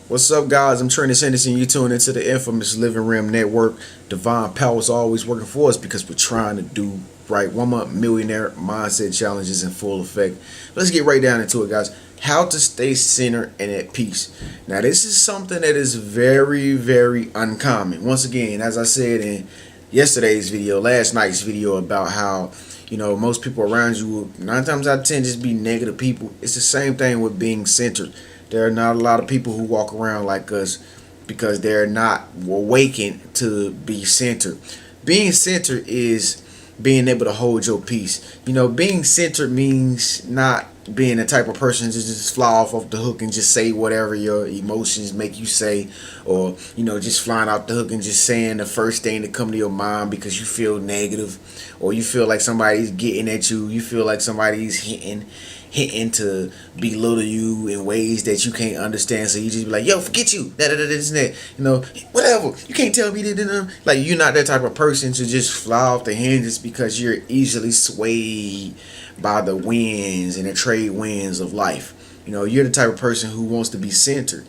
What's up, guys? I'm Trenius, and you tune into the infamous Living Rim Network. Divine power is always working for us because we're trying to do right. 1 month millionaire mindset challenges in full effect. Let's get right down into it, guys. How to stay centered and at peace. Now, this is something that is very, very uncommon. Once again, as I said in yesterday's video, last night's video, about how most people around you will 9 times out of 10 just be negative people. It's the same thing with being centered. There are not a lot of people who walk around like us because they're not awakened to be centered. Being centered is being able to hold your peace. Being centered means not being the type of person to just fly off the hook and just say whatever your emotions make you say, or just flying off the hook and just saying the first thing that come to your mind because you feel negative, or you feel like somebody's getting at you, you feel like somebody's hitting to belittle you in ways that you can't understand. So you just be like, yo, forget you, this and that, whatever. You can't tell me that. Like, you're not that type of person to just fly off the hinges because you're easily swayed by the winds and the trade winds of life. You're the type of person who wants to be centered.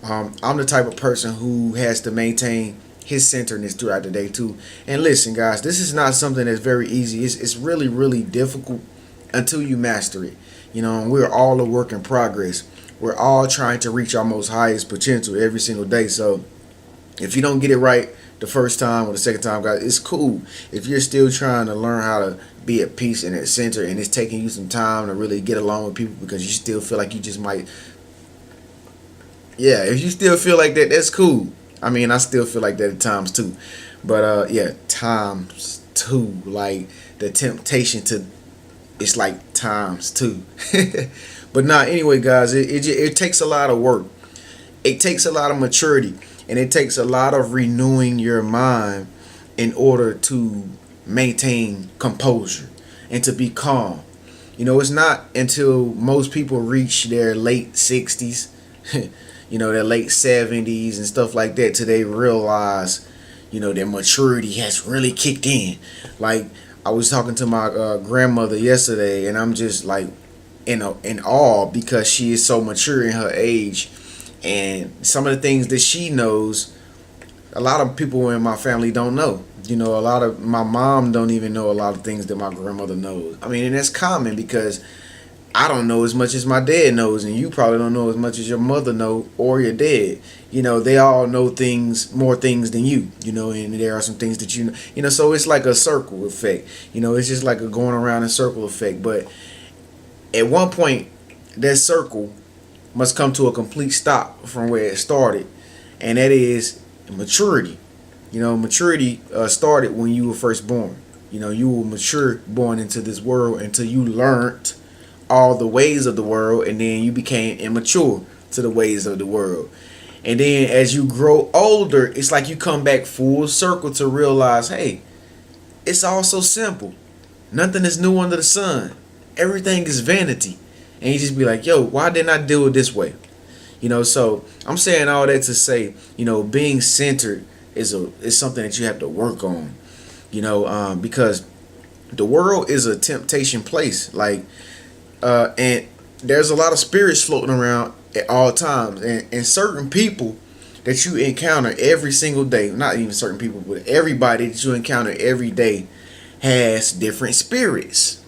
I'm the type of person who has to maintain his centeredness throughout the day too. And listen, guys, this is not something that's very easy. It's really, really difficult until you master it. And we're all a work in progress. We're all trying to reach our most highest potential every single day. So if you don't get it right the first time or the second time, guys, it's cool. If you're still trying to learn how to be at peace and at center, and it's taking you some time to really get along with people because you still feel like you just might, yeah, if you still feel like that, that's cool. I mean, I still feel like that at times too. But yeah, times two. Like, the temptation to, it's like times two. But nah, anyway, guys, it takes a lot of work. It takes a lot of maturity, and it takes a lot of renewing your mind in order to maintain composure and to be calm. It's not until most people reach their late 60s, their late 70s and stuff like that, till they realize, their maturity has really kicked in. Like, I was talking to my grandmother yesterday, and I'm just like in awe because she is so mature in her age, and some of the things that she knows, a lot of people in my family don't know. A lot of my mom don't even know a lot of things that my grandmother knows. I mean, and that's common because I don't know as much as my dad knows, and you probably don't know as much as your mother know or your dad. They all know more things than you. And there are some things that So it's like a circle effect. It's just like a going around in circle effect. But at one point, that circle must come to a complete stop from where it started, and that is maturity. Maturity started when you were first born. You were mature born into this world until you learned all the ways of the world, and then you became immature to the ways of the world. And then as you grow older, it's like you come back full circle to realize, hey, it's all so simple. Nothing is new under the sun. Everything is vanity. And you just be like, yo, why didn't I do it this way? So I'm saying all that to say, being centered is something that you have to work on. Because the world is a temptation place. Like, and there's a lot of spirits floating around at all times, and certain people that you encounter every single day, not even certain people, but everybody that you encounter every day has different spirits.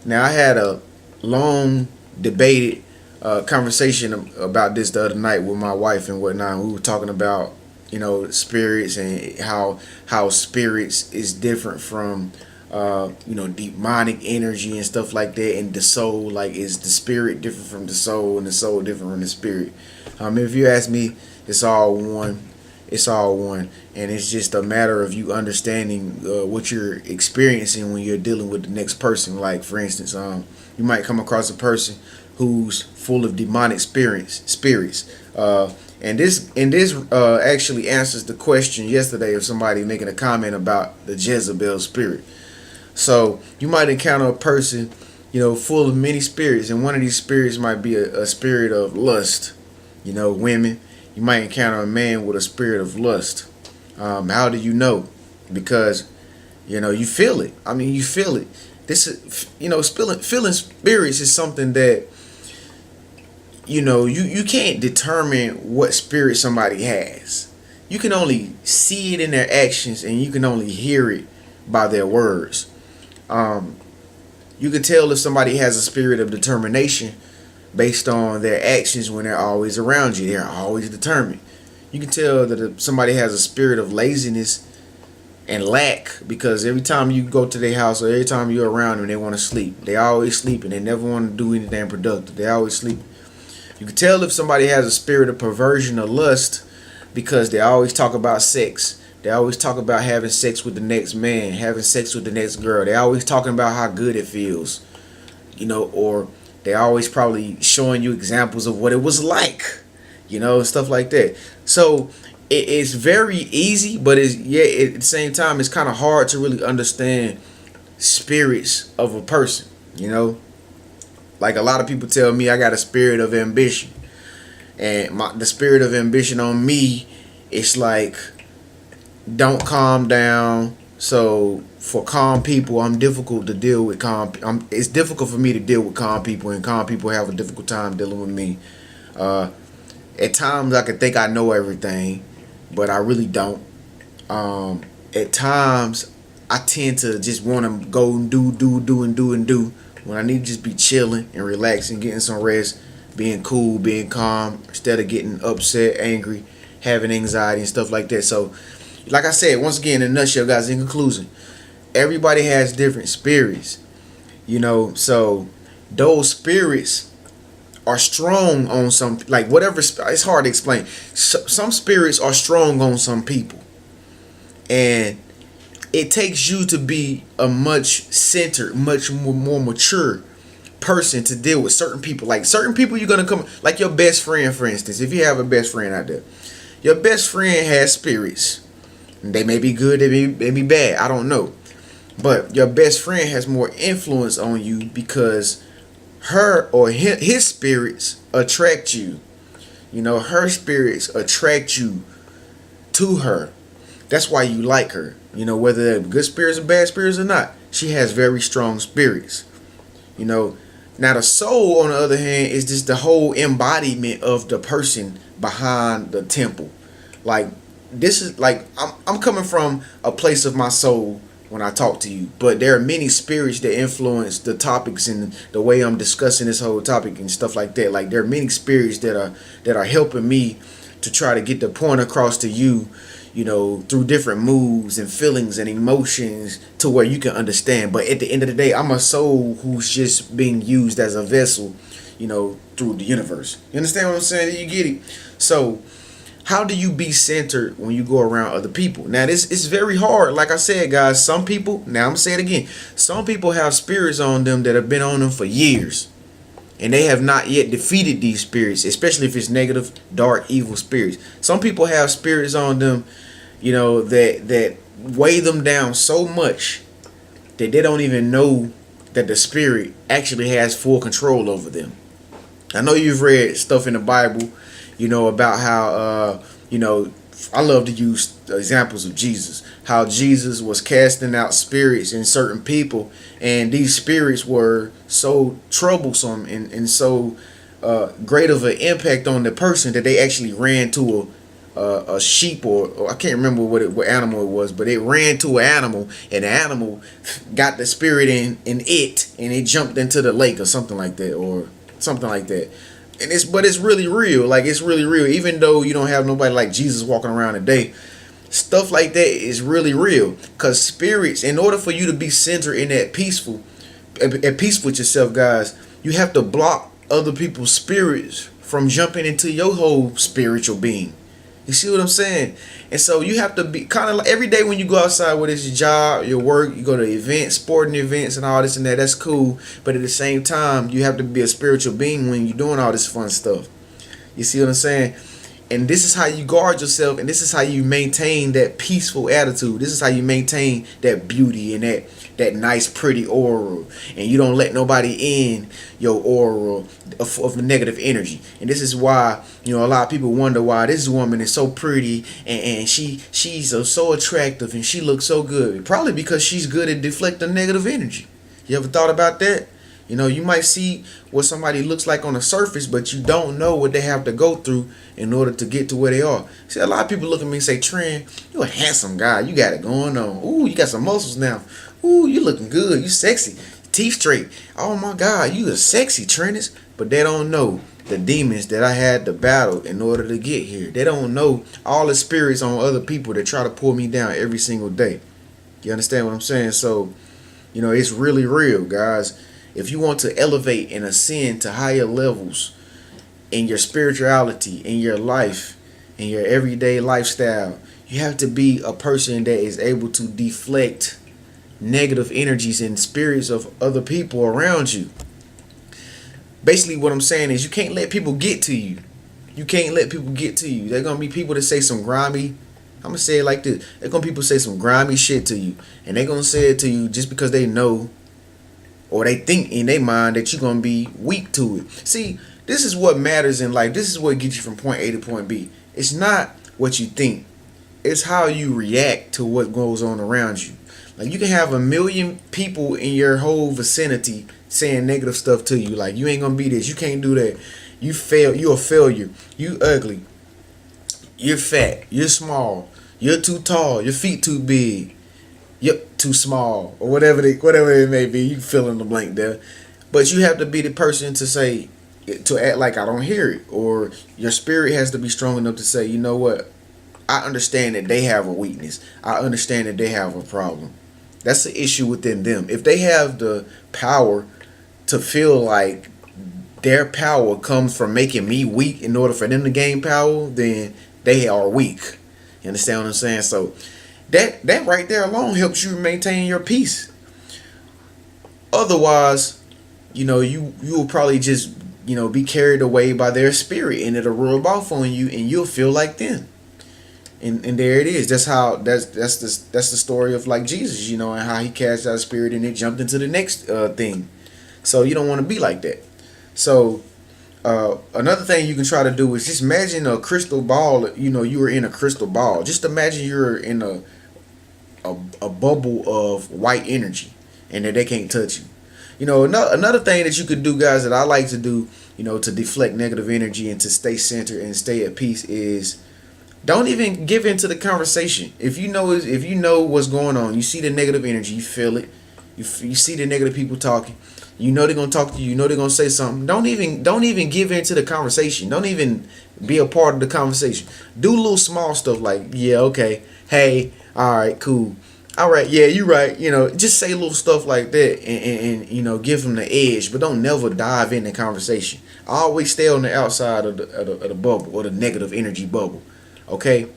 Now, I had a long debated conversation about this the other night with my wife and whatnot. We were talking about spirits, and how spirits is different from demonic energy and stuff like that, and the soul. Like, is the spirit different from the soul, and the soul different from the spirit? If you ask me, it's all one. It's all one, and it's just a matter of you understanding what you're experiencing when you're dealing with the next person. Like, for instance, you might come across a person who's full of demonic spirits. And this actually answers the question yesterday of somebody making a comment about the Jezebel spirit. So you might encounter a person, full of many spirits, and one of these spirits might be a spirit of lust. Women. You might encounter a man with a spirit of lust. How do you know? Because you feel it. I mean, you feel it. This is feeling spirits is something that you can't determine what spirit somebody has. You can only see it in their actions, and you can only hear it by their words. Um, you can tell if somebody has a spirit of determination based on their actions when they're always around you. They're always determined. You can tell that if somebody has a spirit of laziness and lack because every time you go to their house or every time you're around them, they want to sleep. They always sleeping. They never want to do anything productive. They always sleep. You can tell if somebody has a spirit of perversion or lust because they always talk about sex. They always talk about having sex with the next man, having sex with the next girl. They always talking about how good it feels, or they always probably showing you examples of what it was like, and stuff like that. So it's very easy, but at the same time, it's kind of hard to really understand spirits of a person, Like a lot of people tell me I got a spirit of ambition. And the spirit of ambition on me, it's like, don't calm down. So for calm people, I'm difficult to deal with it's difficult for me to deal with calm people, and calm people have a difficult time dealing with me. At times I can think I know everything, but I really don't. At times I tend to just want to go and do when I need to just be chilling and relaxing, getting some rest, being cool, being calm, instead of getting upset, angry, having anxiety and stuff like that. So, like I said, once again, in a nutshell, guys, in conclusion, everybody has different spirits, so those spirits are strong on some, like whatever, it's hard to explain. Some spirits are strong on some people, and it takes you to be a much centered, much more mature person to deal with certain people. Like certain people, you're gonna come, like your best friend, for instance. If you have a best friend out there, your best friend has spirits. They may be good, they may be bad. I don't know, but your best friend has more influence on you because her or his spirits attract you. Her spirits attract you to her. That's why you like her. Whether they're good spirits or bad spirits or not, she has very strong spirits. Now the soul, on the other hand, is just the whole embodiment of the person behind the temple. Like, this is like, I'm coming from a place of my soul when I talk to you, but there are many spirits that influence the topics and the way I'm discussing this whole topic and stuff like that. Like, there are many spirits that are helping me to try to get the point across to you, through different moods and feelings and emotions to where you can understand. But at the end of the day, I'm a soul who's just being used as a vessel, through the universe. You understand what I'm saying? You get it? So how do you be centered when you go around other people? Now, it's very hard. Like I said, guys, some people, now I'm going to say it again, some people have spirits on them that have been on them for years, and they have not yet defeated these spirits, especially if it's negative, dark, evil spirits. Some people have spirits on them, that weigh them down so much that they don't even know that the spirit actually has full control over them. I know you've read stuff in the Bible, about how, I love to use examples of Jesus. How Jesus was casting out spirits in certain people, and these spirits were so troublesome and so great of an impact on the person that they actually ran to a sheep or I can't remember what animal it was, but it ran to an animal, and the animal got the spirit in it, and it jumped into the lake or something like that, And it's really real. Like, it's really real. Even though you don't have nobody like Jesus walking around today, stuff like that is really real. Because spirits, in order for you to be centered in that at peace with yourself, guys, you have to block other people's spirits from jumping into your whole spiritual being. You see what I'm saying? And so you have to be kind of like every day when you go outside, whether it's your job, your work, you go to events, sporting events and all this and that, that's cool. But at the same time, you have to be a spiritual being when you're doing all this fun stuff. You see what I'm saying? And this is how you guard yourself, and this is how you maintain that peaceful attitude. This is how you maintain that beauty and that nice, pretty aura. And you don't let nobody in your aura of negative energy. And this is why, a lot of people wonder why this woman is so pretty and she's so attractive and she looks so good. Probably because she's good at deflecting negative energy. You ever thought about that? You might see what somebody looks like on the surface, but you don't know what they have to go through in order to get to where they are. See, a lot of people look at me and say, Trent, you a handsome guy. You got it going on. Ooh, you got some muscles now. Ooh, you looking good. You sexy. Teeth straight. Oh my God, you a sexy, Trenius. But they don't know the demons that I had to battle in order to get here. They don't know all the spirits on other people that try to pull me down every single day. You understand what I'm saying? So, it's really real, guys. If you want to elevate and ascend to higher levels in your spirituality, in your life, in your everyday lifestyle, you have to be a person that is able to deflect negative energies and spirits of other people around you. Basically, what I'm saying is you can't let people get to you. You can't let people get to you. They're going to be people that say some grimy, I'm going to say it like this. They're going to people say some grimy shit to you. And they're going to say it to you just because they know or they think in their mind that you're going to be weak to it. See, this is what matters in life. This is what gets you from point A to point B. It's not what you think. It's how you react to what goes on around you. Like, you can have 1,000,000 people in your whole vicinity saying negative stuff to you. Like, you ain't going to be this. You can't do that. You fail. You're a failure. You ugly. You're fat. You're small. You're too tall. Your feet too big. Yep, too small, or whatever it may be. You fill in the blank there, but you have to be the person to say, to act like I don't hear it, or your spirit has to be strong enough to say, you know what, I understand that they have a weakness. I understand that they have a problem. That's the issue within them. If they have the power to feel like their power comes from making me weak in order for them to gain power, then they are weak. You understand what I'm saying? So that right there alone helps you maintain your peace. Otherwise, you will probably just be carried away by their spirit, and it'll rub off on you, and you'll feel like them. And there it is. That's the story of like Jesus, and how he cast out a spirit and it jumped into the next thing. So you don't want to be like that. So another thing you can try to do is just imagine a crystal ball. You were in a crystal ball. Just imagine you're in a bubble of white energy, and that they can't touch you. Another thing that you could do, guys, that I like to do, to deflect negative energy and to stay centered and stay at peace is don't even give into the conversation. If you know what's going on, you see the negative energy, you feel it, you see the negative people talking, they're gonna talk to you, they're gonna say something. Don't even give into the conversation. Don't even be a part of the conversation. Do little small stuff like, yeah, okay, hey, all right, cool, all right, yeah, you right. Just say little stuff like that, and give them the edge, but don't never dive in the conversation. Always stay on the outside of the bubble, or the negative energy bubble. Okay,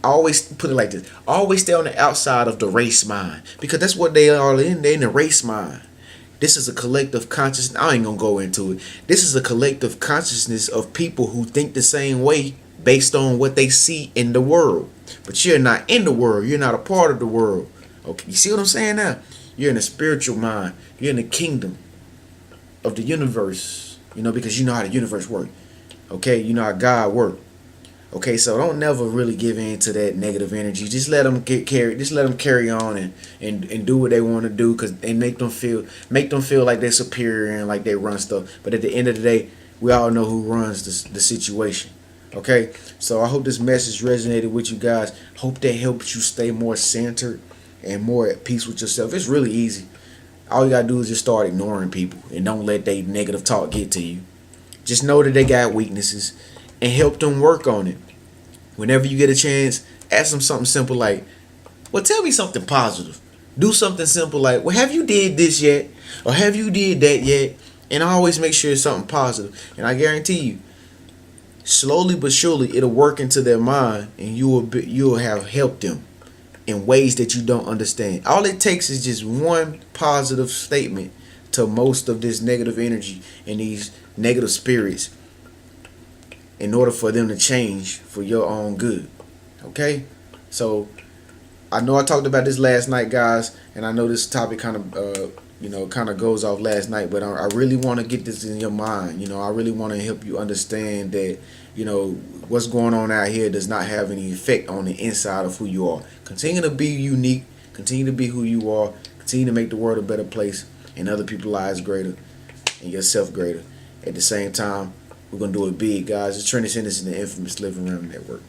always put it like this. Always stay on the outside of the race mind, because that's what they are in. They're in the race mind. This is a collective consciousness. I ain't gonna go into it. This is a collective consciousness of people who think the same way based on what they see in the world. But you're not in the world. You're not a part of the world. Okay, you see what I'm saying now? You're in a spiritual mind. You're in the kingdom of the universe. Because you know how the universe works. Okay, you know how God works. Okay, so don't never really give in to that negative energy. Just let them get carried. Just let them carry on and do what they want to do, because they make them feel like they're superior and like they run stuff. But at the end of the day, we all know who runs the situation. Okay, so I hope this message resonated with you guys. Hope that helps you stay more centered and more at peace with yourself. It's really easy. All you gotta do is just start ignoring people and don't let their negative talk get to you. Just know that they got weaknesses and help them work on it. Whenever you get a chance, ask them something simple like, well, tell me something positive. Do something simple like, well, have you did this yet? Or have you did that yet? And always make sure it's something positive. And I guarantee you, slowly but surely, it'll work into their mind, and you'll have helped them in ways that you don't understand. All it takes is just one positive statement to most of this negative energy and these negative spirits, in order for them to change for your own good. Okay? So I know I talked about this last night, guys, and I know this topic kind of goes off last night, but I really want to get this in your mind. I really want to help you understand that what's going on out here does not have any effect on the inside of who you are. Continue to be unique, continue to be who you are, continue to make the world a better place and other people's lives greater. and yourself greater. At the same time, we're gonna do it big, guys. It's Trenius, and this is the Infamous Living Room Network.